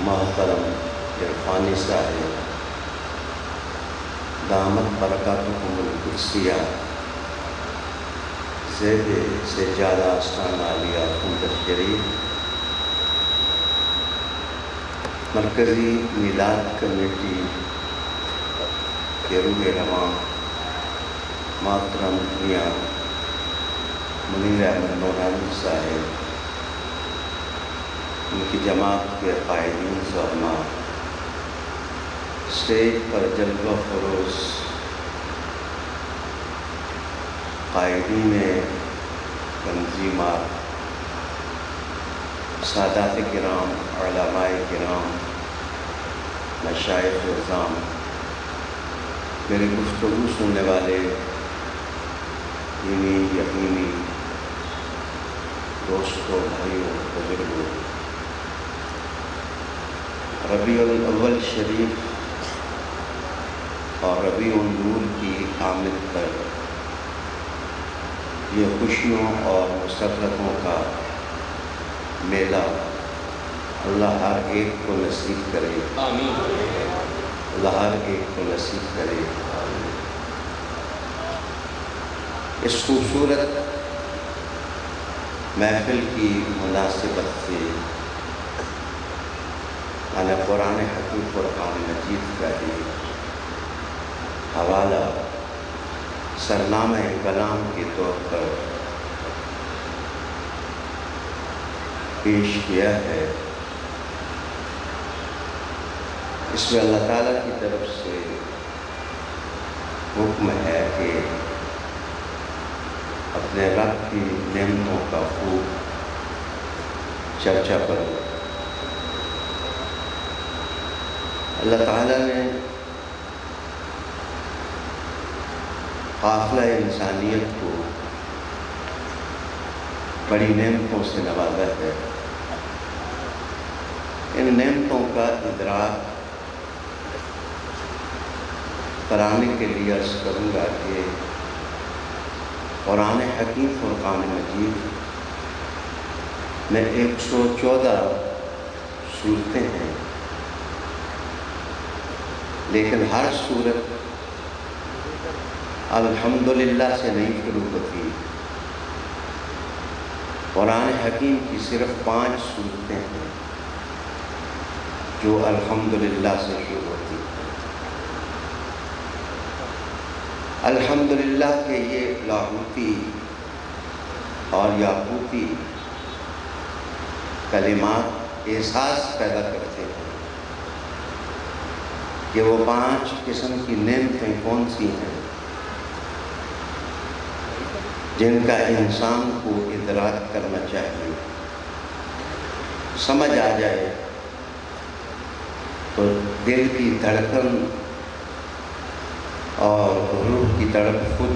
محترم عرفانی صاحب دامت برکاتہم القدسیہ زید سجادہ آستانہ عالیہ خندق شریف مرکزی میلاد کمیٹی کے روح رواں محترم میاں منیر احمد نورانی صاحب، ان کی جماعت کے قائدین زعماء، اسٹیج پر جلوہ فروز قائدین تنظیمات، سادات کرام، علماء کرام، مشائخ اعظام، میری گفتگو سننے والے دینی یقینی دوستوں، بھائیوں، بزرگوں، ربیع الاول شریف اور ربیع النور کی آمد پر یہ خوشیوں اور مسرتوں کا میلہ اللہ ہر ایک کو نصیب کرے، آمین۔ اللہ ہر ایک کو نصیب کرے۔ اس خوبصورت محفل کی مناسبت سے میں نے قرآن حکیم فرقان مجید کا ہی حوالہ سرنامہ کلام کے طور پر پیش کیا ہے۔ اس میں اللہ تعالیٰ کی طرف سے حکم ہے کہ اپنے رب کی نعمتوں کا خوب چرچا کرو۔ اللہ تعالیٰ نے قافلہ انسانیت کو بڑی نعمتوں سے نوازا ہے۔ ان نعمتوں کا ادراک کرانے کے لیے عرض کروں گا کہ قرآن حکیم فرقان مجید میں 114 صورتیں ہیں، لیکن ہر صورت الحمدللہ سے نہیں شروع ہوتی۔ قرآن حکیم کی صرف 5 صورتیں ہیں جو الحمدللہ سے شروع ہوتی ہیں۔ الحمدللہ کے یہ لاہوتی اور یاقوتی کلمات احساس پیدا کرتے ہیں کہ وہ 5 قسم کی نعمتیں کون سی ہیں جن کا انسان کو ادراک کرنا چاہیے، سمجھ آ جائے تو دل کی دھڑکن اور روح کی تڑپ خود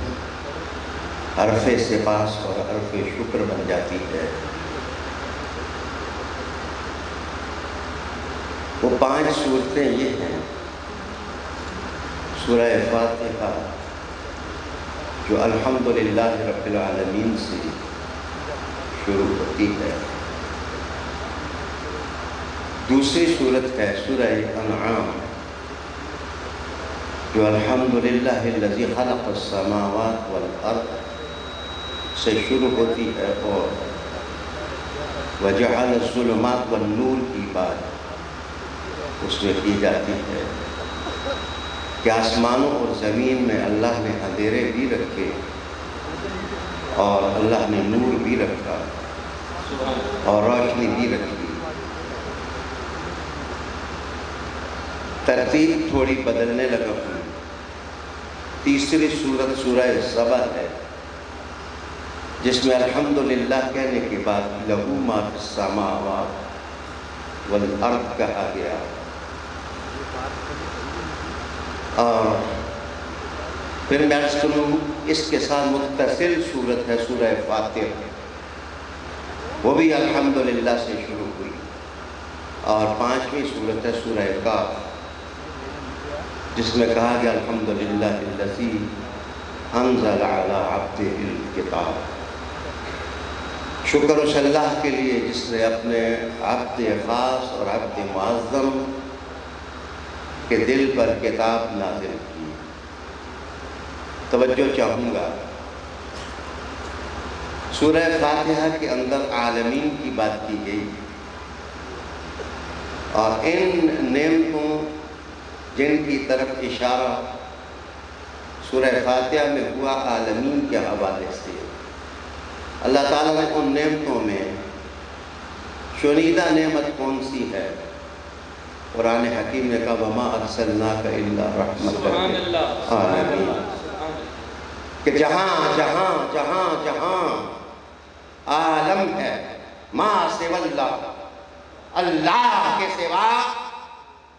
حرف سپاس اور حرف شکر بن جاتی ہے۔ وہ 5 صورتیں یہ ہیں: سورہ فاتحہ جو الحمدللہ رب العالمین سے شروع ہوتی ہے۔ دوسری صورت ہے سورہ انعام جو الحمدللہ الذی خلق السماوات والارض سے شروع ہوتی ہے اور وجعل الظلمات والنور کی بات اس میں کی جاتی ہے کہ آسمانوں اور زمین میں اللہ نے اندھیرے بھی رکھے اور اللہ نے نور بھی رکھا اور روشنی بھی رکھی۔ ترتیب تھوڑی بدلنے لگا ہوں۔ تیسری صورت سورہ سبا ہے جس میں الحمدللہ کہنے کے بعد لہو ما فی السماوات والارض کہا گیا، اور پھر میں عرض کروں اس کے ساتھ متصل صورت ہے سورہ فاتحہ، وہ بھی الحمدللہ سے شروع ہوئی، اور 5ویں صورت ہے سورہ کاف جس میں کہا گیا الحمدللہ الذی انزل علی عبدہ الکتاب، شکر اس اللہ کے لیے جس نے اپنے عبد خاص اور عبد معظم کے دل پر کتاب نازل کی۔ توجہ چاہوں گا، سورہ فاتحہ کے اندر عالمین کی بات کی گئی، اور ان نعمتوں جن کی طرف اشارہ سورہ فاتحہ میں ہوا عالمین کے حوالے سے، اللہ تعالیٰ نے ان نعمتوں میں شنیدہ نعمت کون سی ہے؟ قرآن حکیم نے کہا وَمَا أَرْسَلْنَاكَ إِلَّا رَحْمَةً لِلْعَالَمِينَ، کہ جہاں جہاں جہاں جہاں عالم ہے، ما سوى اللہ، اللہ کے سوا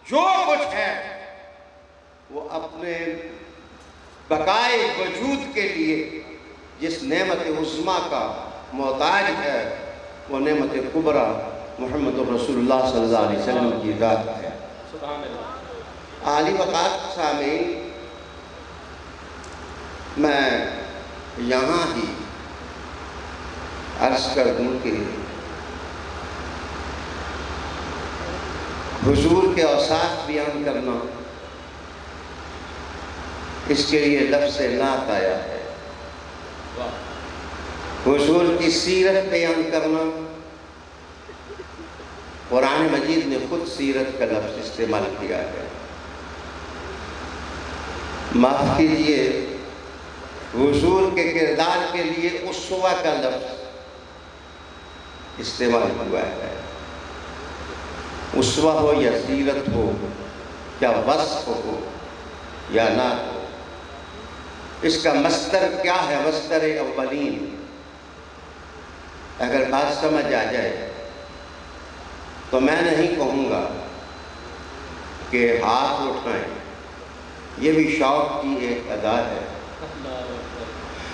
جو کچھ ہے وہ اپنے بقائے وجود کے لیے جس نعمت عظمیٰ کا محتاج ہے وہ نعمت کبریٰ محمد رسول اللہ صلی اللہ علیہ وسلم کی ذات ہے۔ عالی وقات سامعین، میں یہاں ہی عرض کر دوں کہ حضور کے اوصاف بیان کرنا، اس کے لیے لفظ نعت آیا ہے۔ حضور کی سیرت بیان کرنا، قرآن مجید نے خود سیرت کا لفظ استعمال کیا ہے۔ معاف کیجئے، حضور کے کردار کے لیے اسوہ کا لفظ استعمال ہوا ہے۔ اسوہ ہو یا سیرت ہو یا وصف ہو یا نعت ہو، اس کا مصدر کیا ہے؟ مصدر اولین۔ اگر بات سمجھ آ جائے تو میں نہیں کہوں گا کہ ہاتھ اٹھائیں، یہ بھی شوق کی ایک ادا ہے،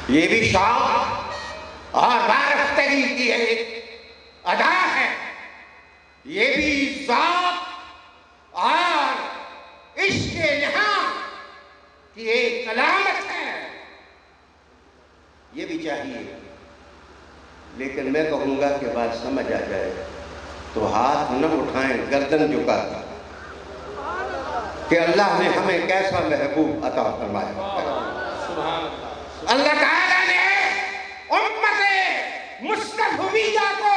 یہ بھی شوق اور وارفتگی کی ایک ادا ہے، یہ بھی ذوق اور عشق یہاں کی ایک علامت ہے، یہ بھی چاہیے۔ لیکن میں کہوں گا کہ بات سمجھ آ جائے تو ہاتھ نہ اٹھائیں، گردن جھکا کہ اللہ نے ہمیں کیسا محبوب عطا فرمایا۔ اللہ تعالیٰ نے امت مصطفیہ کو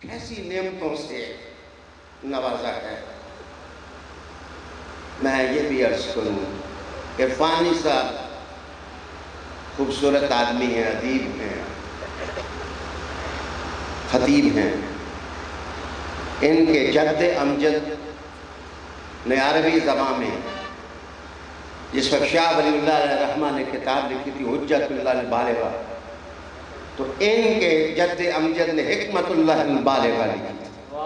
کیسی نعمتوں سے نوازا ہے۔ میں یہ بھی عرض کروں کہ عرفانی صاحب خوبصورت آدمی ہیں، ادیب ہیں، خطیب ہیں۔ ان کے جد امجد نے عربی زبان میں جس وقت شاہ ولی اللہ علیہ الرحمٰن نے کتاب لکھی تھی حجت اللہ البالغہ، تو ان کے جد امجد نے حکمت اللہ البالغہ لکھی تھی۔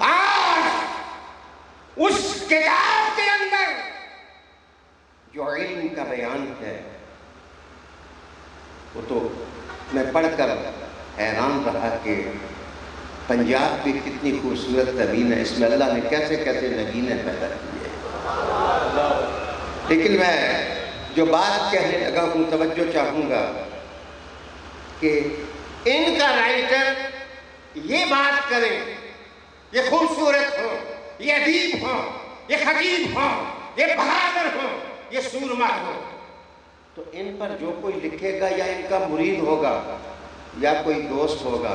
آج اس کتاب کے اندر جو علم کا بیان ہے وہ تو میں پڑھ کر حیران رہا کہ پنجاب بھی کتنی خوبصورت زمین ہے، اس میں اللہ نے کیسے کیسے نگینے پیدا کیے۔ لیکن میں جو بات کہنے لگا ہوں توجہ چاہوں گا کہ ان کا رائٹر یہ بات کریں، یہ خوبصورت ہو، یہ ادیب ہو، یہ خطیب ہو، یہ بہادر ہو، یہ سورما ہو، تو ان پر جو کوئی لکھے گا یا ان کا مرید ہوگا یا کوئی دوست ہوگا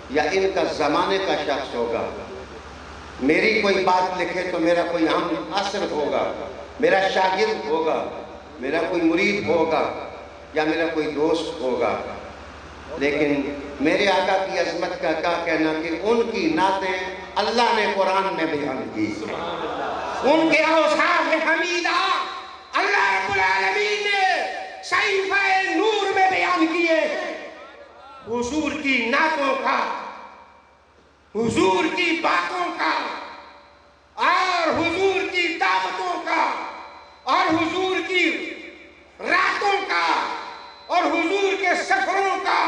یا ان کا زمانے کا شخص ہوگا، میری کوئی بات لکھے تو میرا کوئی ہم اثر ہوگا، میرا شاگرد ہوگا، میرا کوئی مرید ہوگا یا میرا کوئی دوست ہوگا۔ لیکن میرے آقا کی عظمت کا کیا کہنا کہ ان کی نعتیں اللہ نے قرآن میں بیان کی، ان کے اوصاف حمیدہ اللہ رب العالمین نے صحیفہ نور میں بیان کیے۔ حضور کی نعتوں کا، حضور کی باتوں کا اور حضور کی دعوتوں کا اور حضور کی راتوں کا اور حضور کے سفروں کا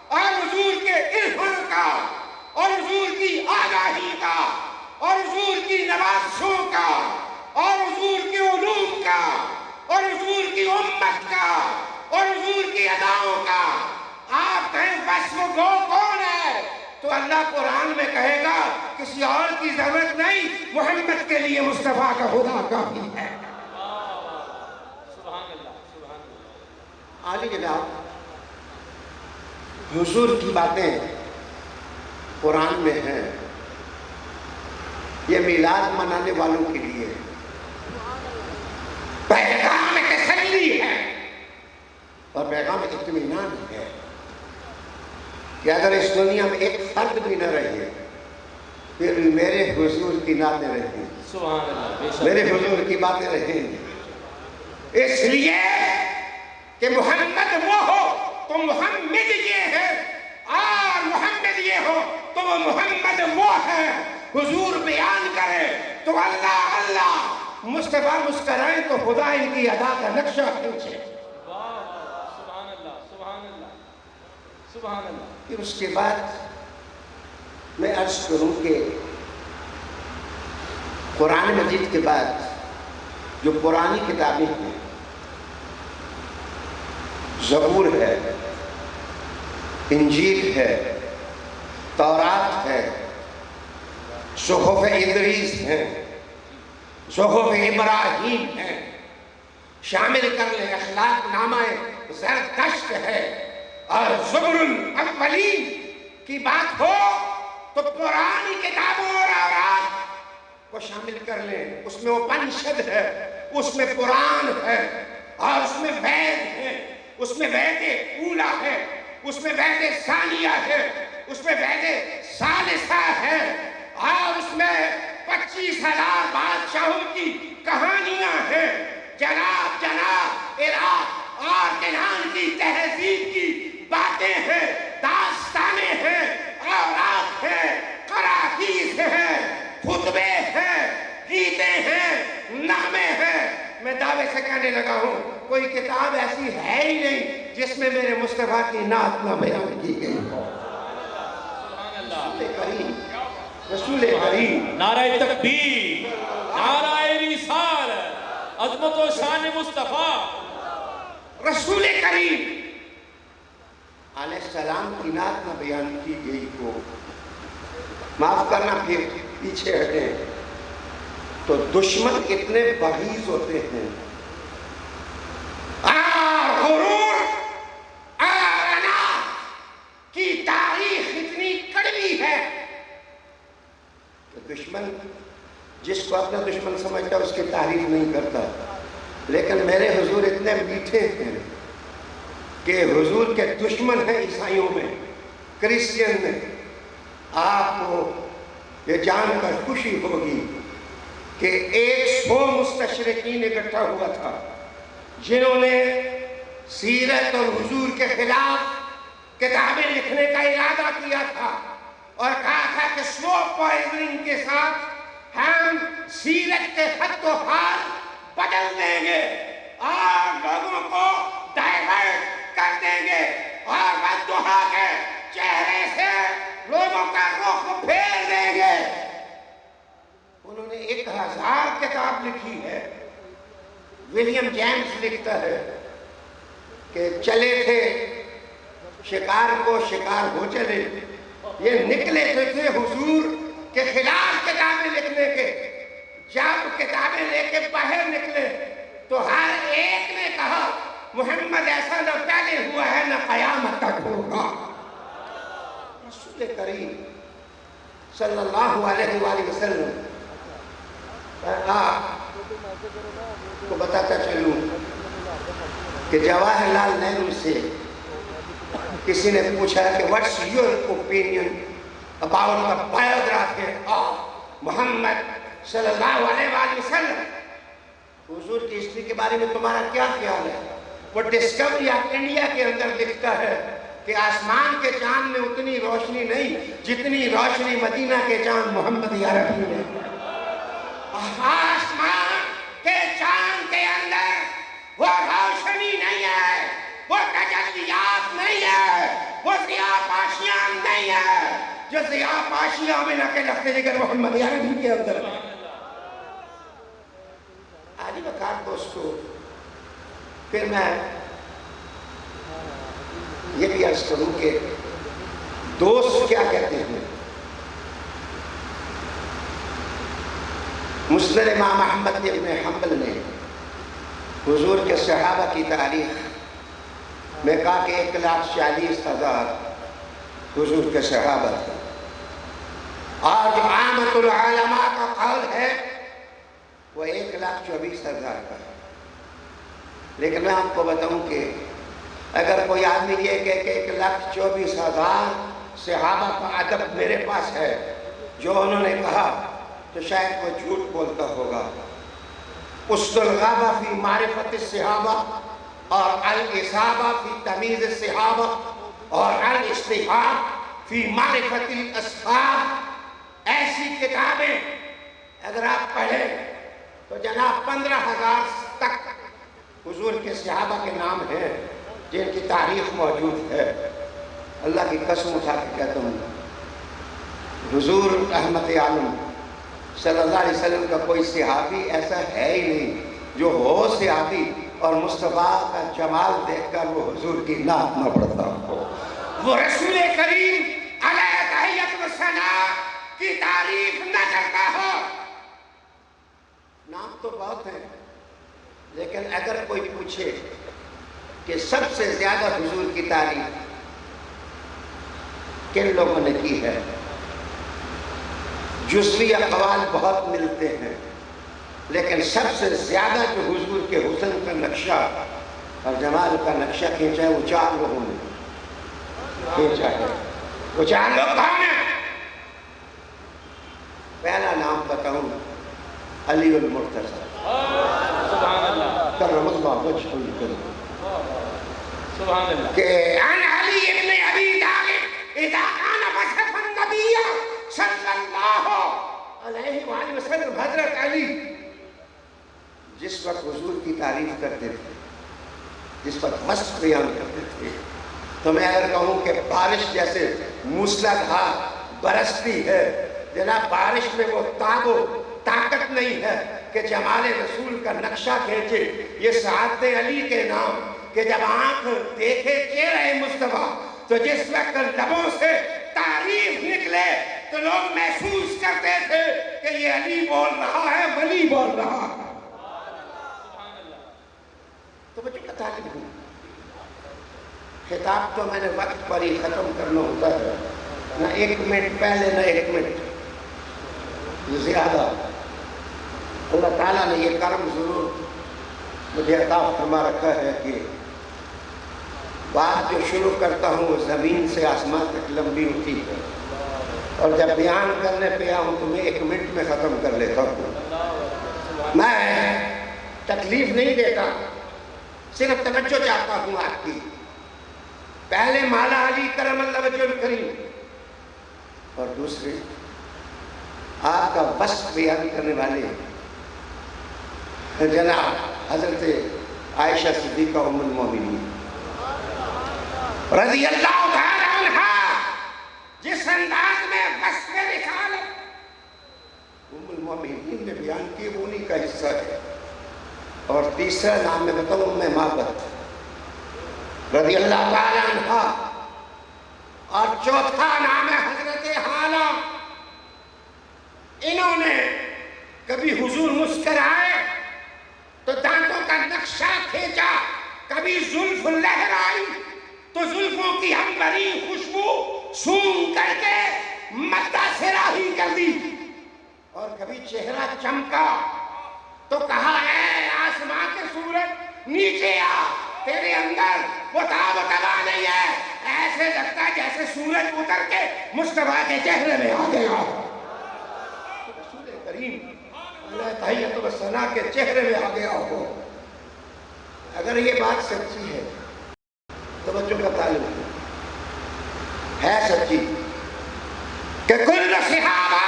اور حضور کے عرفان کا اور حضور کی آگاہی کا اور حضور کی نوازشوں کا اور حضور کے علوم کا اور حضور کی امت کا اور حضور کی اداؤں کا وصف گو کون ہے؟ تو اللہ قرآن میں کہے گا کسی اور کی ضرورت نہیں، محمد کے لیے مصطفیٰ کا خدا کافی ہے۔ عالی جناب، حضور کی باتیں قرآن میں ہیں، یہ میلاد منانے والوں کے لیے پیغام تسلی ہے اور پیغام اطمینان ہے کہ اگر اس دنیا میں ایک فرد بھی نہ رہے پھر بھی میرے حضور کی نعتیں رہیں، سبحان اللہ، میرے حضور کی باتیں رہیں، اس لیے کہ محمد وہ ہو تو محمد یہ ہے، اور محمد یہ ہو تو وہ محمد وہ ہے۔ حضور بیان کرے تو اللہ اللہ، مصطفیٰ مسکرائیں تو خدا ان کی ادا کا نقشہ کھینچے۔ سبحان اللہ، سبحان اللہ، سبحان اللہ۔ پھر اس کے بعد میں عرض کروں کہ قرآن مجید کے بعد جو پرانی کتابیں ہیں، زبور ہے، انجیل ہے، تورات ہے، صحف ادریس ہے، صحف ابراہیم ہے، شامل کر لیں اخلاق نامہ زرتشت ہے، اور زبر الاولین کی بات ہو تو پرانی کتابوں اور آرات کو شامل کر لیں، اس میں اپنشد ہے، اس میں قرآن ہے، اور اس میں وید ہے، اس میں وید اولا ہے، اس میں وید ثانیہ ہے، اس میں وید ثالثہ ہے، اور اس میں 25,000 بادشاہوں کی کہانیاں ہیں، جناب عراق اور کنان کی تہذیب کی باتیں ہیں، داستانیں ہیں، اوراق ہیں، قراطیس ہیں، خطبے ہیں، گیتیں ہیں، نامے ہیں۔ میں دعوے سے کہنے لگا ہوں کوئی کتاب ایسی ہے ہی نہیں جس میں میرے مصطفیٰ کی نعت نہ بیان کی گئی ہو۔ رسول کریم، نعرہ تکبیر، نعرہ رسالت، عظمت و شان مصطفیٰ، رسول کریم علیہ السلام کی نعت نہ بیان کی گئی ہو۔ معاف کرنا، پھر پیچھے ہٹیں تو دشمن اتنے بغیض ہوتے ہیں، غرور اور انا کی تاریخ اتنی کڑوی ہے کہ دشمن جس کو اپنا دشمن سمجھتا ہے اس کی تعریف نہیں کرتا، لیکن میرے حضور اتنے میٹھے ہیں کہ حضور کے دشمن ہیں عیسائیوں میں، کرسچین میں۔ آپ کو یہ جان کر خوشی ہوگی کہ 100 مستشرقین اکٹھا ہوا تھا جنہوں نے سیرت اور حضور کے خلاف کتابیں لکھنے کا ارادہ کیا تھا، اور کہا تھا کہ سلو پوائزننگ کے ساتھ ہم سیرت کے خط و حال بدل دیں گے اور لوگوں کو ڈائیورٹ کر دیں گے، اور بددعا کے چہرے سے لوگوں کا رخ پھیر دیں گے۔ انہوں نے 1000 کتاب لکھی ہے۔ ولیم جیمز لکھتا ہے کہ چلے تھے شکار کو، شکار ہو چلے، یہ نکلے تھے حضور کے خلاف کتابیں لکھنے کے۔ جب کتابیں لے کے باہر نکلے تو ہر ایک نے کہا محمد ایسا نہ پہلے ہوا ہے نہ قیامت تک ہوگا۔ رسول کریم صلی اللہ علیہ وآلہ وسلم کو بتاتا چلوں کہ جواہر لال نہرو سے کسی نے پوچھا کہ what's your opinion about the biography of محمد صلی اللہ علیہ وآلہ وسلم، حضور کی ہسٹری کے بارے میں تمہارا کیا خیال ہے؟ وہ ڈسکوری آف انڈیا کے اندر لکھتا ہے کہ آسمان کے چاند میں اتنی روشنی نہیں جتنی روشنی مدینہ کے چاند محمد عربی میں۔ آسمان کے چاند کے اندر وہ روشنی نہیں ہے، وہ تجلیات نہیں ہے، وہ ضیاء پاشیاں نہیں ہے جو ضیاء پاشیاں میں نہ کے لگتے جگر محمد عربی کے اندر۔ آج بکار دوستو، پھر میں یہ بھی عرض کروں کہ دوست کیا کہتے ہیں؟ مسند امام احمد ابن حنبل نے حضور کے صحابہ کی تاریخ میں کہا کہ 1,40,000 حضور کے صحابہ تھے، اور جو عامت العلماء کا قول ہے وہ 1,24,000 کا ہے۔ لیکن میں آپ کو بتاؤں کہ اگر کوئی آدمی یہ کہے کہ 1,24,000 صحابہ کا ادب میرے پاس ہے جو انہوں نے کہا، تو شاید وہ جھوٹ بولتا ہوگا۔ اسد الغابہ فی معرفت الصحابہ اور الاصابہ فی تمیز الصحابہ اور الاصطحاب فی معرفت الاصحاب، ایسی کتابیں اگر آپ پڑھیں تو جناب 15,000 تک حضور کے صحابہ کے نام ہیں جن کی تاریخ موجود ہے۔ اللہ کی قسم اٹھا کے کہتا ہوں، حضور رحمت عالم صلی اللہ علیہ وسلم کا کوئی صحابی ایسا ہے ہی نہیں جو ہو صحابی اور مصطفیٰ کا جمال دیکھ کر وہ حضور کی نعت نہ پڑھتا ہو۔ وہ رسول کریم علیہ تحیت و ثنا کی تعریف نہ کرتا ہو۔ نام تو بہت ہیں، لیکن اگر کوئی پوچھے کہ سب سے زیادہ حضور کی تعریف کن لوگوں نے کی ہے، جزوی اقوال بہت ملتے ہیں، لیکن سب سے زیادہ جو حضور کے حسن کا نقشہ اور جمال کا نقشہ کھینچا ہے وہ 4 لوگوں نے کھینچا ہے۔ وہ 4 لوگ کون ہیں؟ پہلا نام بتاؤں، علی المرتضی سبحان اللہ، کرم اللہ وجہہ الکریم، سبحان اللہ، کہ عن علی ابن ابی طالب اذا کان وصف النبی صلی اللہ علیہ وآلہ وسلم، حضرت علی جس وقت حضور کی تعریف کرتے تھے، جس وقت وصف بیان کرتے تھے، تو میں اگر کہوں کہ بارش جیسے موسلادھار برستی ہے، جناب بارش میں وہ تاب و طاقت نہیں ہے کہ جمال رسول کا نقشہ کھینچے۔ یہ سعادت علی کے نام کہ جب آنکھ دیکھے چہرہ مصطفیٰ تو جس وقت لبوں سے تعریف نکلے تو لوگ محسوس کرتے تھے کہ یہ علی بول رہا ہے، ولی بول رہا ہے۔ تو بچوں کا طالب ہوں، خطاب تو میں نے وقت پر ہی ختم کرنا ہوتا ہے، نہ 1 منٹ پہلے نہ 1 منٹ زیادہ۔ اللہ تعالیٰ نے یہ کرم ضرور مجھے عطا فرما رکھا ہے کہ بات جو شروع کرتا ہوں وہ زمین سے آسمان تک لمبی ہوتی ہے، اور جب بیان کرنے پہ آؤں تو میں 1 منٹ میں ختم کر لیتا ہوں۔ میں تکلیف نہیں دیتا، صرف توجہ چاہتا ہوں آپ کی۔ پہلے مولا علی کرم اللہ وجہ الکریم، اور دوسرے آپ کا وصف بیان کرنے والے جناب حضرت عائشہ صدیقہ ام المومنین رضی اللہ تعالی عنہ، جس انداز میں وصف رسالت ام المومنین نے بیان کی وہ انہی کا حصہ ہے۔ اور تیسرا نام میں بتاؤں ام معبد رضی اللہ تعالی عنہ، اور چوتھا نام ہے حضرت حالہ۔ انہوں نے کبھی حضور مسکرائے تو دانتوں کا نقشہ کھینچا، کبھی زلف لہرائی تو زلفوں کی عنبری خوشبو سونگھ کر کے مدہ سراہی کر دی، اور کبھی چہرہ چمکا تو کہا اے آسمان کے سورج نیچے آ، تیرے اندر وہ تاب و تبا نہیں ہے، ایسے لگتا ہے جیسے سورج اتر کے مصطفیٰ کے چہرے میں آ گیا۔ رسول کریم اللہ تحیت و ثنا کے چہرے میں آ گیا ہو۔ اگر یہ بات سچی ہے تو بچوں کا تعلق ہے سچی کہ کل صحابہ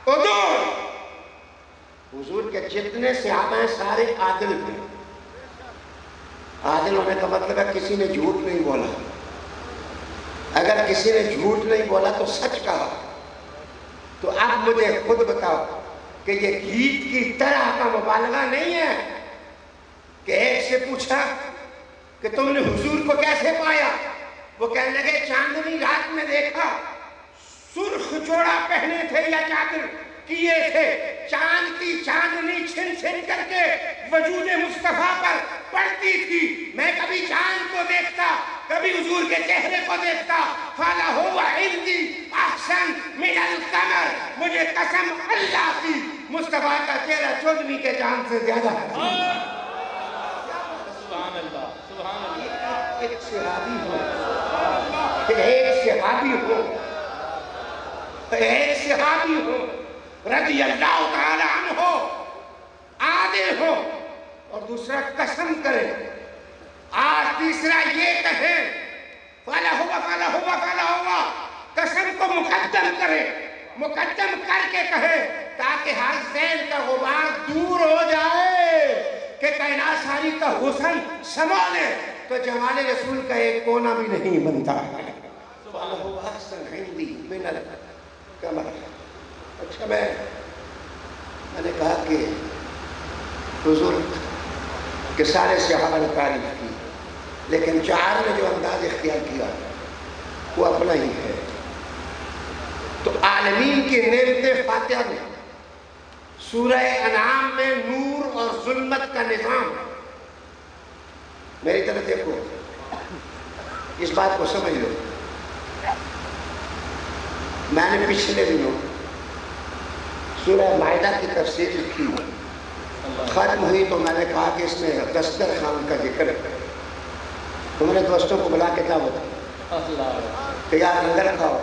عدول، حضور کے جتنے صحابہ ہیں سارے عادل ہیں۔ عادل ہونے کا مطلب ہے کسی نے جھوٹ نہیں بولا۔ اگر کسی نے جھوٹ نہیں بولا تو سچ کہا۔ تو اب مجھے خود بتاؤ کہ یہ گیت کی طرح کا مبالغہ نہیں ہے کہ ایک سے پوچھا کہ تم نے حضور کو کیسے پایا، وہ کہنے لگے چاندنی رات میں دیکھا، سرخ جوڑا پہنے تھے یا چادر کیے تھے، چاند کی چاندنی چھن چھن کر کے وجود مصطفیٰ پر پڑتی تھی۔ میں کبھی چاند کو دیکھتا، کبھی حضور کے چہرے کو دیکھتا، فَلَهُوَ عِنْدِي أَحْسَنُ مِنَ الْقَمَرِ، مجھے قسم اللہ کی مصطفیٰ کا چہرہ چودھویں کے چاند سے زیادہ ہے۔ سبحان اللہ، سبحان اللہ۔ ایک صحابی ہو، ایک صحابی ہو، ایک صحابی ہو رضی اللہ تعالی عنہ ہو، عادل ہو، اور دوسرا قسم کرے، آج تیسرا یہ کہے فَلَهُوَ قسم کو مقدم کرے، مقدم کر کے کہے تاکہ ہر ذہن کا غبار دور ہو جائے کہ کائنات ساری کا حسن سما لے تو جمال رسول کا ایک کونا بھی نہیں بنتا ہے۔ فَلَهُوَ أَحْسَنُ عِنْدِي مِنَ الْقَمَرِ۔ اچھا میں نے کہا کہ حضور کے سارے صحابہ نے تعریف کی، لیکن چار نے جو انداز اختیار کیا وہ اپنا ہی ہے۔ تو عالمین کی نعمت فاتحہ میں سورہ انعام میں نور اور ظلمت کا نظام، میری طرف دیکھو، اس بات کو سمجھ لو۔ میں نے پچھلے دنوں سورہ مائدہ کی تفسیر لکھی، ختم ہوئی تو میں نے کہا کہ اس میں دسترخوان کا ذکر ہے، تو میں نے دوستوں کو بلا کے دعوت دی کہ یار لنگر کھاؤ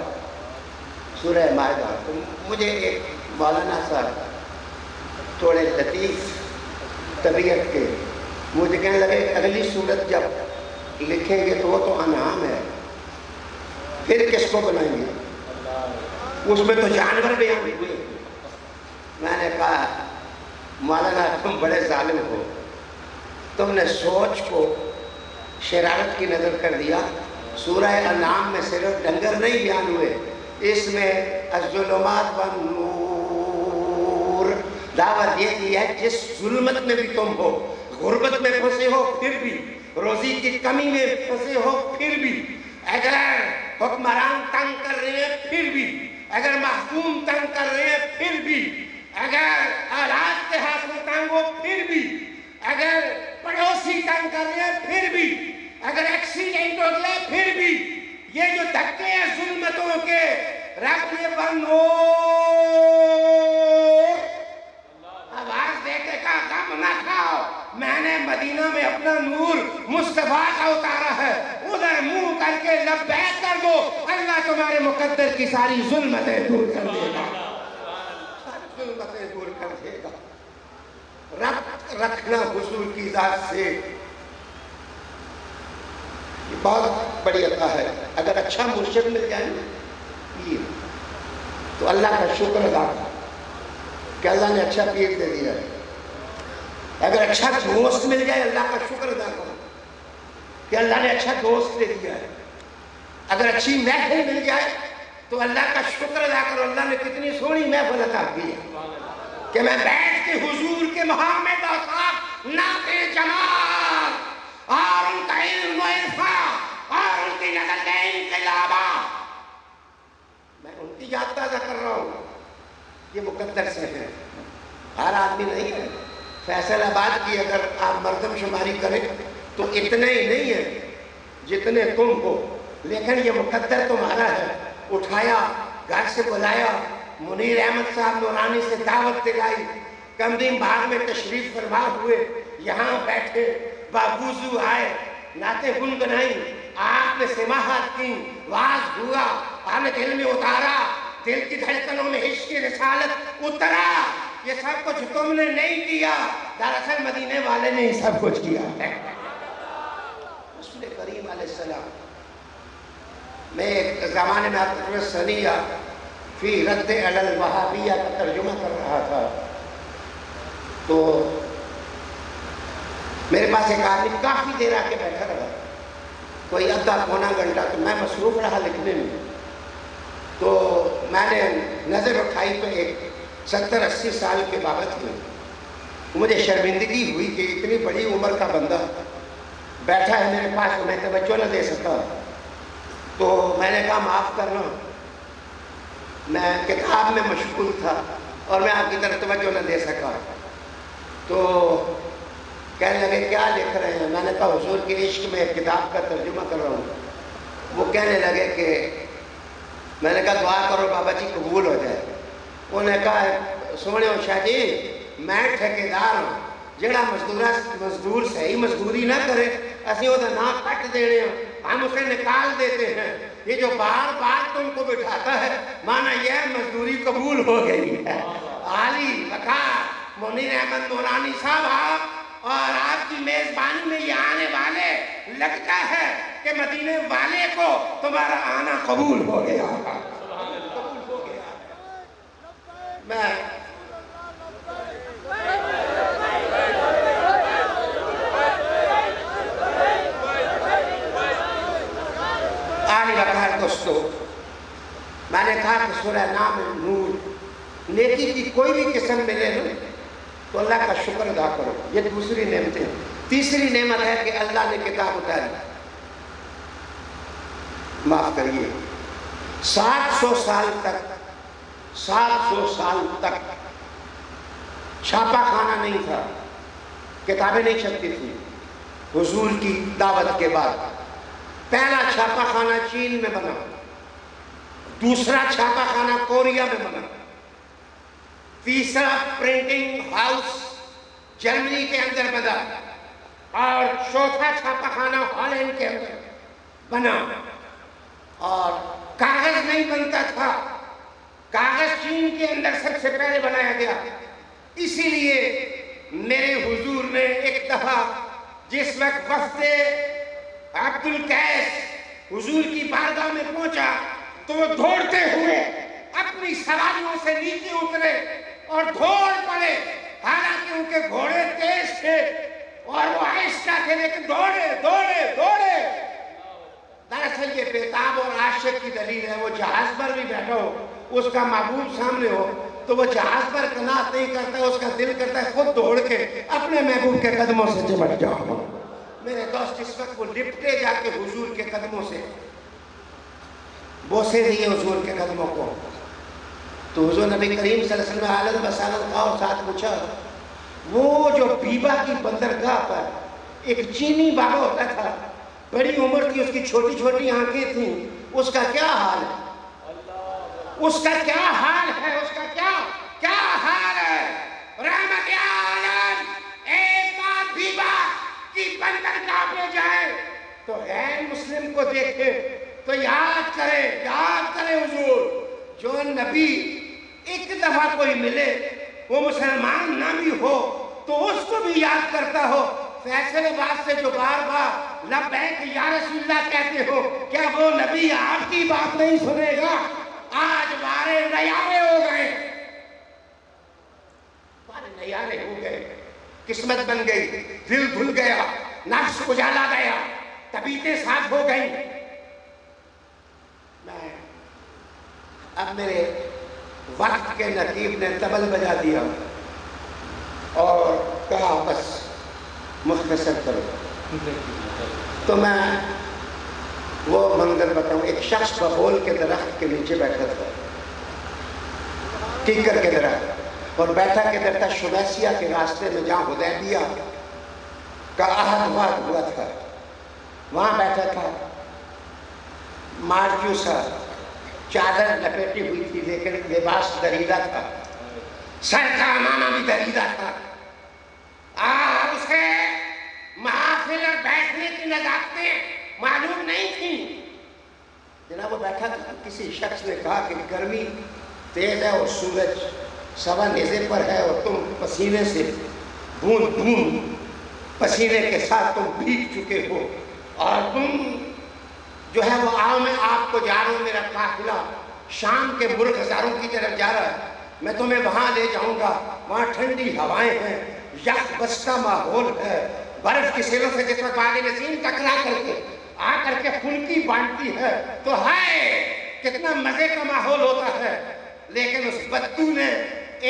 سورہ مائدہ۔ تو مجھے ایک مولانا صاحب تھوڑے لطیف طبیعت کے مجھے کہنے لگے اگلی صورت جب لکھیں گے تو وہ تو انعام ہے، پھر کس کو بنائیں گے؟ اس میں تو جانور بیان ہوئے۔ میں نے کہا مولانا تم بڑے ظالم ہو، تم نے سوچ کو شرارت کی نظر کر دیا۔ سورہ انعام میں صرف ڈنگر نہیں بیان ہوئے، اس میں الظلمات والنور دعوت یہ دی ہے جس ظلمت میں بھی تم ہو، غربت میں پھنسے ہو پھر بھی، روزی کی کمی میں پھنسے ہو پھر بھی، اگر حکمران تنگ کر رہے ہیں پھر بھی، اگر محکوم تنگ کر رہے ہیں پھر بھی، اگر اولاد کے ہاتھ میں تنگ ہو پھر بھی، اگر پڑوسی تنگ کر رہے ہیں پھر بھی، اگر ایکسیڈنٹ ہو گیا پھر بھی، یہ جو دھکے ہیں ظلمتوں کے، رب نے بنور آواز دے کے کہا غم نہ کھاؤ، میں نے مدینہ میں اپنا نور مصطفیٰ کا اتارا ہے، ادھر منہ کر کے لبیک کر دو، اللہ تمہارے مقدر کی ساری ظلمتیں دور کر دے گا، ساری ظلمتیں دور کر دے گا۔ رب رکھنا حضور کی ذات سے یہ بہت بڑی عطا ہے۔ اگر اچھا مرشد مل جائے پیر تو اللہ کا شکر ادا کرو کہ اللہ نے اچھا پیر دے دیا ہے۔ اگر اچھا دوست مل جائے اللہ کا شکر ادا کرو کہ اللہ نے اچھا دوست دے دیا ہے۔ اگر اچھی محفل مل جائے تو اللہ کا شکر ادا کرو، اللہ نے کتنی سونی محفل عطا کی ہے کہ میں بیٹھ کے حضور کے محمد آصاف نعت جمال اور ان کا علم و عرفان اور ان کی نظر کے انقلابات، میں ان کی یاد تازہ کر رہا ہوں۔ یہ مقدر سے ہے، ہر آدمی نہیں ہے۔ فیصل آباد کی اگر آپ مردم شماری کریں تو اتنے ہی نہیں ہے جتنے تم ہو، لیکن یہ مقدر تمہارا ہے۔ اٹھایا، گھر سے بلایا، منیر احمد صاحب نورانی سے دعوت دلائی، کمریم باغ میں تشریف فرما ہوئے، یہاں بیٹھے، باوضو آئے، نعتیں گنگنائیں، آپ نے سماحت کی، واز ہوا، آپ نے دل میں اتارا، دل کی دھڑکنوں میں عشق رسالت اترا۔ یہ سب کچھ تم نے نہیں کیا، دراصل مدینے والے نے ہی سب کچھ کیا ہے۔ رسول کریم علیہ السلام میں ایک زمانے میں آپ سنیہ فی رد علی الوہابیہ کا ترجمہ کر رہا تھا، تو میرے پاس ایک آدمی کافی دیر آ کے بیٹھا رہا، کوئی آدھا پونا گھنٹہ، تو میں مصروف رہا لکھنے میں، تو میں نے نظر اٹھائی تو ایک 70-80 سال کے بابت میں مجھے شرمندگی ہوئی کہ اتنی بڑی عمر کا بندہ بیٹھا ہے میرے پاس، میں توجہ نہ دے سکا۔ تو میں نے کہا معاف کرنا، میں کتاب میں مشغول تھا اور میں آپ کی طرف توجہ نہ دے سکا۔ تو کہنے لگے کیا لکھ رہے ہیں؟ میں نے کہا حضور کے عشق میں ایک کتاب کا ترجمہ کر رہا ہوں۔ وہ کہنے لگے کہ میں نے کہا دعا کرو بابا جی قبول ہو جائے۔ انہوں نے کہا سونے ہو شاہ جی میں ٹھیکیدار ہوں، جڑا مزدور صحیح مزدوری نہ کرے اسی وہ نام کٹ دینے ہیں، ہم اسے نکال دیتے ہیں۔ یہ جو بار بار تم کو بٹھاتا ہے مانا یہ مزدوری قبول ہو گئی ہے۔ عالی وقار منیر احمد نورانی صاحب آپ اور آپ کی میزبانی میں یہ آنے والے، لگتا ہے کہ مدینے والے کو تمہارا آنا قبول ہو گیا۔ قبول ہو گیا۔ میں آلی وقار دوستو، میں نے کہا کہ سورہ نام نور نیکی کی کوئی بھی قسم ملے نا تو اللہ کا شکر ادا کرو، یہ دوسری نعمتیں۔ تیسری نعمت ہے کہ اللہ نے کتاب اتاری، معاف کریے 700 سال تک چھاپا خانہ نہیں تھا، کتابیں نہیں چھپتی تھی۔ حضور کی دعوت کے بعد پہلا چھاپا خانہ چین میں بنا، دوسرا چھاپا خانہ کوریا میں بنا، تیسرا پرنٹنگ ہاؤس جرمنی کے اندر بنا اور چوتھا چھاپا خانہ ہالینڈ کے اندر بنا۔ اور کاغذ نہیں بنتا تھا، کاغذ چین کے اندر سب سے پہلے بنایا گیا۔ اسی لیے میرے حضور نے ایک دفعہ جس وقت وفد عبد القیس حضور کی بارگاہ میں پہنچا تو وہ دوڑتے ہوئے اپنی سواریوں سے نیچے اترے اور دوڑ پڑے، حالانکہ ان کے گھوڑے تیز تھے اور وہ آہستہ تھے لیکن دوڑے۔ دراصل یہ بیتاب اور عاشق کی دلیل ہے۔ وہ جہاز پر بھی بیٹھا ہو، اس کا محبوب سامنے ہو تو وہ جہاز پر قناعت نہیں کرتا، اس کا دل کرتا ہے خود دوڑ کے اپنے محبوب کے قدموں سے چمٹ جاؤ۔ میرے دوست اس وقت وہ لپٹے جا کے حضور کے قدموں سے بوسے دیے حضور کے قدموں کو۔ تو حضور نبی کریم صلی اللہ علیہ وسلم عالم بسالت اور ساتھ پوچھا، وہ جو بیبا کی بندرگاہ پر ایک چینی بابا ہوتا تھا، بڑی عمر تھی، اس کی چھوٹی چھوٹی آنکھیں تھیں، اس کا کیا حال ہے؟ اس کا کیا حال ہے؟ اس کا کیا حال ہے؟ رحمت عالم ایک بار بیبا کی بندرگاہ پہ جائے تو غیر مسلم کو دیکھے تو یاد کرے حضور جو نبی ایک دفعہ کوئی ملے وہ مسلمان نہ بھی ہو تو اس کو بھی یاد کرتا ہو۔ فیصل آباد سے جو بار بار لبیک یا رسول اللہ کہتے ہو، کیا وہ نبی آپ کی بات نہیں سنے گا؟ آج بارے نیارے ہو گئے، قسمت بن گئی، دل دھل گیا، نفس اجالا گیا، طبیعتیں صاف ہو گئی۔ اب میرے وقت کے نقیب نے طبل بجا دیا اور کہا بس مختصر کرو، تو میں وہ منظر بتاؤں۔ ایک شخص ببول کے درخت کے نیچے بیٹھا تھا، کیکر کے درخت، اور بیٹھا کے درتا شبیسیہ کے راستے میں جہاں حدیبیہ کا عہد ہوا تھا وہاں بیٹھا تھا۔ مارجو سا چادر لپیٹی ہوئی تھی لیکن لباس دریدہ تھا، سر کا امامہ بھی دریدہ تھا۔ اسے محافل اور بیٹھنے کی نزاکتیں معلوم نہیں تھیں۔ جناب وہ بیٹھا تھا، کسی شخص نے کہا کہ گرمی تیز ہے اور سورج سوا نیزے پر ہے اور تم پسینے سے بوند بوند پسینے کے ساتھ تم بھیگ چکے ہو اور تم جو ہے وہ آؤ میں آپ کو جا رہا ہوں، میرا قافلہ شام کے مرغزاروں کی طرف جا رہا ہے، میں تمہیں وہاں لے جاؤں گا، وہاں ٹھنڈی ہوائیں ہیں، یک بستہ ماحول ہے، برف کی سیلوں سے جس وقت باد نسیم ٹکرا کر کے پھلکی بانٹتی ہے تو ہائے کتنا مزے کا ماحول ہوتا ہے۔ لیکن اس بدو نے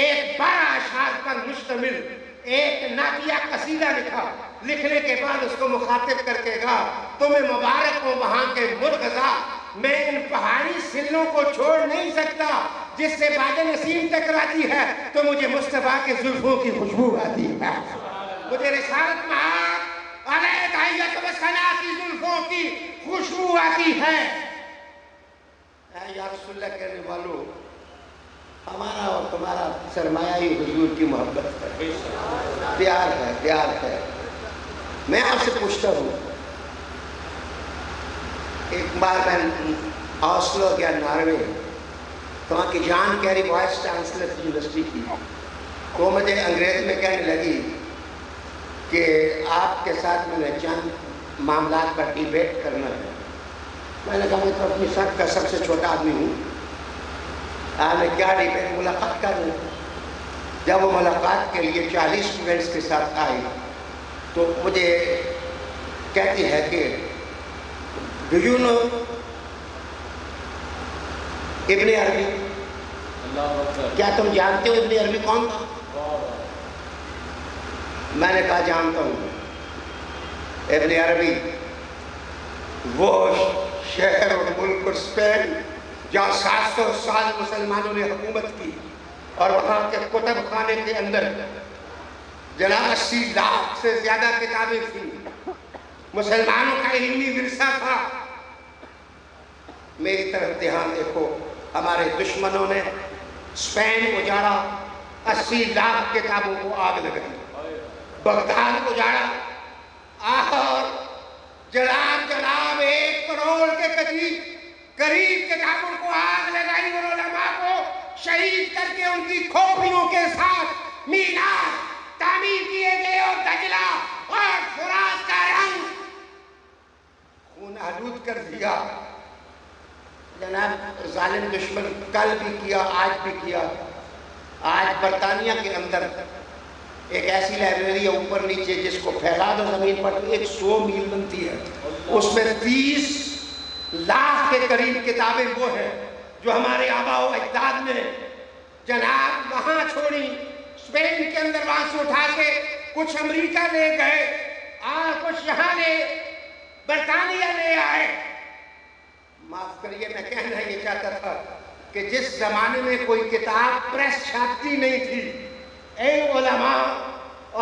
ایک بڑا اشعار پر مشتمل ایک نعتیہ قصیدہ لکھا، لکھنے کے بعد اس کو مخاطب کر کے کہا تمہیں مبارک ہو وہاں کے مرغزا میں ان پہاڑی سلوں کو چھوڑ نہیں سکتا جس سے باد نسیم ٹکراتی ہے تو مجھے مصطفیٰ کے زلفوں کی خوشبو آتی ہے، مجھے رسالت مآب علیہ داعیت و ثنا کی زلفوں کی خوشبو آتی ہے۔ اے یا رسول اللہ کہنے والوں، ہمارا اور تمہارا سرمایہ ہی حضور کی محبت ہے، پیار ہے، پیار ہے۔ میں آپ سے پوچھتا ہوں، ایک بار میں آسلو گیا ناروے، تو وہاں کی John Kerry vice chancellor university کی، وہ مجھے انگریزی میں کہنے لگی کہ آپ کے ساتھ میں نے چند معاملات پر ڈیبیٹ کرنا ہے۔ میں نے کہا میں تو اپنی سب کا سب سے چھوٹا آدمی ہوں، آپ نے کیا ڈیبیٹ، ملاقات کر لیں۔ جب وہ ملاقات کے لیے 40 اسٹوڈنٹس کے ساتھ آئی تو مجھے کہتی ہے کہ ڈو یو نو ابن عربی، کیا تم جانتے ہو ابن عربی کون تھا؟ میں نے کہا جانتا ہوں، ابن عربی وہ شہر اور ملک اور اسپین جہاں 700 سال مسلمانوں نے حکومت کی، اور وہاں کے کتب خانے کے اندر جناب 80 لاکھ سے زیادہ کتابیں تھیں، مسلمانوں کا علمی ورثہ تھا۔ میری طرف دھیان دیکھو، ہمارے دشمنوں نے اسپین اجاڑا، 80 لاکھ کتابوں کو آگ لگائی، بغداد اجاڑا، اور جناب 1 کروڑ کے قریب کتابوں کو آگ لگائی، اور علماء کو شہید کر کے ان کی کھوپڑیوں کے ساتھ مینار تعمیر کیے گئے، اور دجلہ اور فرات کا رنگ خون آلود کر دیا۔ جناب ظالم دشمن کل بھی کیا، آج بھی کیا۔ آج برطانیہ کے اندر ایک ایسی لائبریری ہے اوپر نیچے جس کو پھیلا دو زمین پر تو 100 میل بنتی ہے، اس میں 30 لاکھ کے قریب کتابیں وہ ہیں جو ہمارے آباء و اجداد نے جناب وہاں چھوڑی، اسپین کے اندر وہاں سے اٹھا کے کچھ امریکہ لے گئے اور کچھ یہاں لے برطانیہ لے آئے۔ معاف کریے، میں کہنا یہ چاہتا تھا کہ جس زمانے میں کوئی کتاب پریس چھاپتی نہیں تھی، ان علماء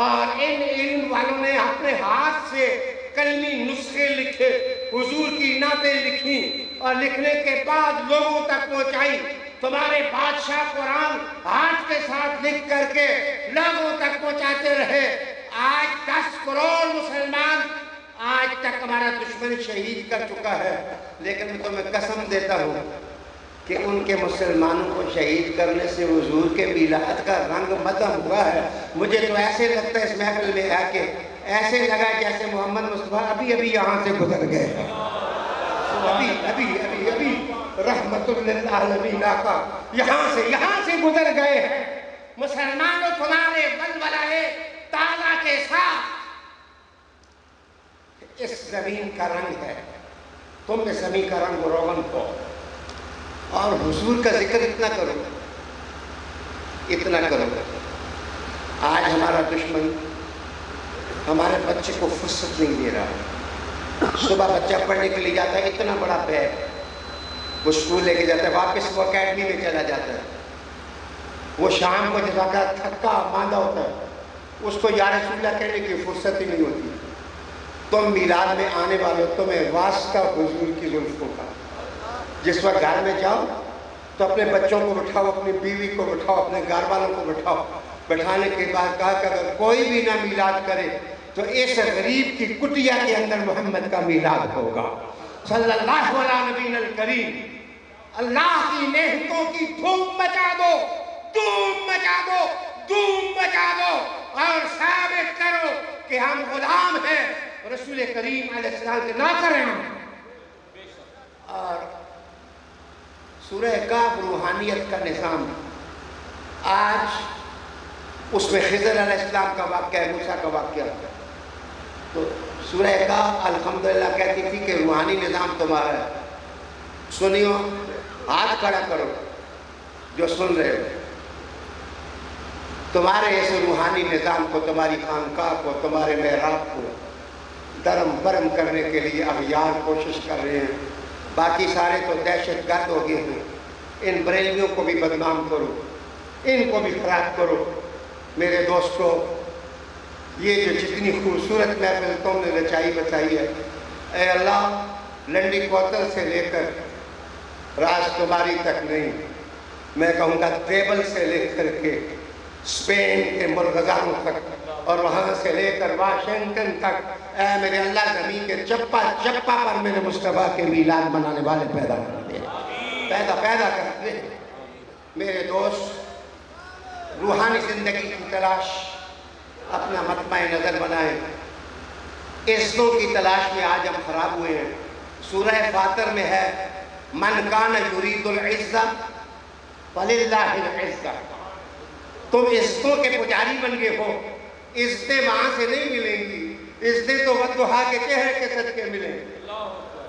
اور ان علم والوں نے اپنے ہاتھ سے کلمی نسخے لکھے، حضور کی نعتیں لکھیں، اور لکھنے کے بعد لوگوں تک پہنچائی۔ تمہارے بادشاہ قرآن ہاتھ کے ساتھ لکھ کر کے لوگوں تک پہنچاتے رہے۔ آج 10 کروڑ مسلمان آج تک ہمارا دشمن شہید کر چکا ہے، لیکن میں تمہیں قسم دیتا ہوں کہ ان کے مسلمانوں کو شہید کرنے سے حضور کے میلاد کا رنگ مدھم ہوا ہے۔ مجھے تو ایسے لگتا ہے اس محفل میں آ کے ایسے لگا جیسے محمد مصطفیٰ ابھی یہاں سے گزر گئے، ابھی رحمت للعالمین کا یہاں سے گزر گئے ہیں۔ مسلمانوں تمہارے ولولہ تعالیٰ کے ساتھ اس زمین کا رنگ ہے، تم اس زمین کا رنگ روغن ہو، اور حضور کا ذکر اتنا کرو۔ آج ہمارا دشمن ہمارے بچے کو فرصت نہیں دے رہا۔ صبح بچہ پڑھنے کے لیے جاتا ہے، اتنا بڑا بیگ وہ اسکول لے کے جاتا ہے، واپس وہ اکیڈمی میں چلا جاتا ہے۔ وہ شام کو جب آتا تھکا ماندہ ہوتا ہے، اس کو یا رسول اللہ کہنے کی فرصت ہی نہیں ہوتی۔ تم میلاد میں آنے والے ہو، تمہیں واسطہ حضور کی زلفوں کا۔ جس وقت گھر میں جاؤ تو اپنے بچوں کو بٹھاؤ، اپنی بیوی کو بٹھاؤ، اپنے گھر والوں کو بٹھاؤ۔ بٹھانے کے بعد کہا کہ اگر کوئی بھی نہ میلاد کرے تو اس غریب کی کٹیا کے اندر محمد کا میلاد ہوگا۔ صلی اللہ علیہ نبی الکریم۔ اللہ کی نعمتوں کی دھوم مچا دو، دھوم مچا دو، دھوم مچا دو، اور ثابت کرو کہ ہم غلام ہیں، رسول کریم علیہ السلام کے نوکر ہیں۔ اور سورہ کہف روحانیت کا نظام، آج اس میں خضر علیہ السلام کا واقعہ ہے، موسیٰ کا واقعہ ہے۔ تو سورہ کہف الحمدللہ کہتی تھی کہ روحانی نظام تمہارا ہے۔ سنیو، ہاتھ کھڑا کرو جو سن رہے ہو۔ تمہارے اس روحانی نظام کو، تمہاری خانقاہ کو، تمہارے محراب کو درم برم کرنے کے لیے اغیار کوشش کر رہے ہیں۔ باقی سارے تو دہشت گرد ہو گئے ہیں، ان بریلویوں کو بھی بدنام کرو، ان کو بھی خراب کرو۔ میرے دوستو، یہ جو جتنی خوبصورت محفل تم نے رچائی بچائی ہے، اے اللہ، لنڈی کوتل سے لے کر راج کماری تک نہیں، میں کہوں گا ٹیبل سے لے کر کے اسپین کے مرغزاروں تک اور وہاں سے لے کر واشنگٹن تک، اے میرے اللہ، زمین کے چپا چپا پر میرے مصطفیٰ کے میلاد منانے والے پیدا کر دے، پیدا کر دے۔ میرے دوست، روحانی زندگی کی تلاش اپنا مطمع نظر بنائیں۔ عزتوں کی تلاش میں آج ہم خراب ہوئے ہیں۔ سورہ فاتر میں ہے، من کان یرید العزہ فللہ العزہ۔ تم عزتوں کے پجاری بن گئے ہو، عزتیں وہاں سے نہیں ملیں گی، عزتیں تو والضحیٰ کے چہرے کے صدقے ملیں گی۔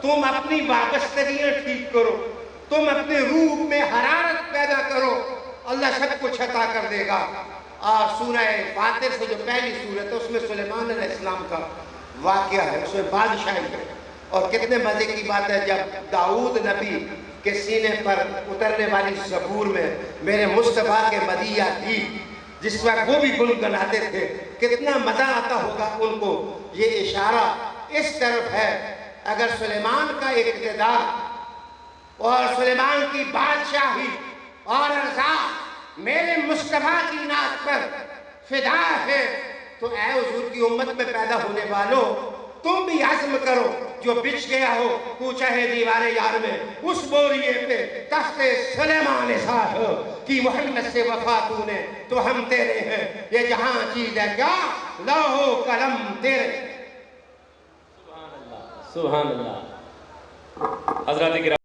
تم اپنی وابستگیاں ٹھیک کرو، تم اپنے روح میں حرارت پیدا کرو، اللہ سب کچھ عطا کر دے گا۔ سورہ فاتر سے جو پہلی سورت ہے اس میں سلیمان علیہ السلام کا واقعہ ہے، اس میں بادشاہی ہے، اور کتنے مزے کی بات ہے جب داؤد نبی کے سینے پر اترنے والی زبور میں میرے مصطفیٰ کے مدیح تھی، جس وقت وہ بھی گنگناتے تھے، کتنا مزہ آتا ہوگا ان کو۔ یہ اشارہ اس طرف ہے، اگر سلیمان کا اقتدار اور سلیمان کی بادشاہی اور رضا میرے مصطفیٰ کی نعت پر فدا ہے، تو اے حضور کی امت میں پیدا ہونے والوں، تم بھی عزم کرو، جو بچھ گیا ہو کوچہ ہے دیوار یار میں، اس بوریے پہ تخت سلیمان صاحب کی محمد سے وفا تو نے، تو ہم تیرے ہیں، یہ جہاں چیز ہے کیا، لوح و قلم تیرے۔ سبحان اللہ، سبحان اللہ۔ حضرات